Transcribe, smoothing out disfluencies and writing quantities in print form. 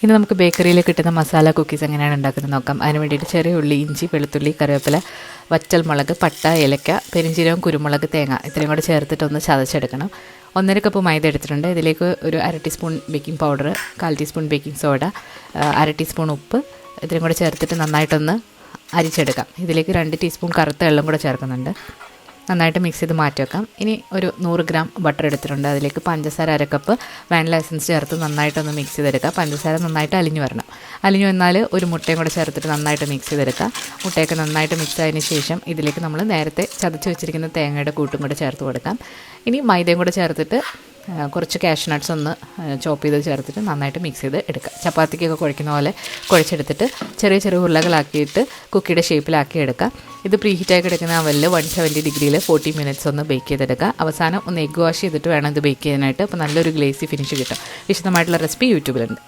ഇനി നമുക്ക് ബേക്കറിയിൽ കിട്ടുന്ന മസാല കുക്കീസ് എങ്ങനെയാണ് ഉണ്ടാക്കുന്നത് നോക്കാം. അതിന് വേണ്ടിയിട്ട് ചെറിയ ഉള്ളി, ഇഞ്ചി, വെളുത്തുള്ളി, കറിവേപ്പില, വറ്റൽമുളക്, പട്ട, ഏലക്ക, പെരിഞ്ചീരകം, കുരുമുളക്, തേങ്ങ ഇത്രയും കൂടെ ചേർത്തിട്ടൊന്ന് ചതച്ചെടുക്കണം. 1.5 കപ്പ് മൈദ എടുത്തിട്ടുണ്ട്. ഇതിലേക്ക് ഒരു 1/2 teaspoon baking powder, 1/4 teaspoon baking soda, 1/2 teaspoon ഉപ്പ് ഇത്രയും കൂടെ ചേർത്തിട്ട് നന്നായിട്ടൊന്ന് അരിച്ചെടുക്കാം. ഇതിലേക്ക് 2 ടീസ്പൂൺ കറുത്ത വെള്ളം കൂടെ ചേർക്കുന്നുണ്ട്. നന്നായിട്ട് മിക്സ് ചെയ്ത് മാറ്റി വെക്കാം. ഇനി ഒരു 100 ഗ്രാം ബട്ടർ എടുത്തിട്ടുണ്ട്. അതിലേക്ക് പഞ്ചസാര 1/2 കപ്പ് വാനില എസൻസ് ചേർത്ത് നന്നായിട്ടൊന്ന് മിക്സ് ചെയ്തെടുക്കുക. പഞ്ചസാര നന്നായിട്ട് അലിഞ്ഞു വരണം. അലിഞ്ഞു വന്നാൽ ഒരു മുട്ടയും കൂടെ ചേർത്തിട്ട് നന്നായിട്ട് മിക്സ് ചെയ്തെടുക്കുക. മുട്ടയൊക്കെ നന്നായിട്ട് മിക്സ് ആയതിന് ശേഷം ഇതിലേക്ക് നമ്മൾ നേരത്തെ ചതച്ച് വെച്ചിരിക്കുന്ന തേങ്ങയുടെ കൂട്ടും കൂടെ ചേർത്ത് കൊടുക്കാം. ഇനി മൈദയും കൂടെ ചേർത്തിട്ട് കുറച്ച് കാഷ്യൂ നട്ട്സ് ഒന്ന് ചോപ്പ് ചെയ്ത് ചേർത്തിട്ട് നന്നായിട്ട് മിക്സ് ചെയ്ത് എടുക്കുക. ചപ്പാത്തിക്കൊക്കെ കുഴയ്ക്കുന്ന പോലെ കുഴച്ചെടുത്തിട്ട് ചെറിയ ചെറിയ ഉരുളകളാക്കിയിട്ട് കുക്കിയുടെ ഷേപ്പിലാക്കി എടുക്കുക. ഇത് പ്രീ ഹീറ്റായി കിടക്കുന്ന അവലിൽ 170 ഡിഗ്രിയിൽ 40 മിനിറ്റ്സ് ഒന്ന് ബേക്ക് ചെയ്തെടുക്കുക. അവസാനം ഒന്ന് എഗ് വാഷ് ചെയ്തിട്ട് വേണം ഇത് ബേക്ക് ചെയ്യാനായിട്ട്. അപ്പോൾ നല്ലൊരു ഗ്ലേസി ഫിനിഷ് കിട്ടും. വിശദമായിട്ടുള്ള റെസിപ്പി യൂട്യൂബിലുണ്ട്.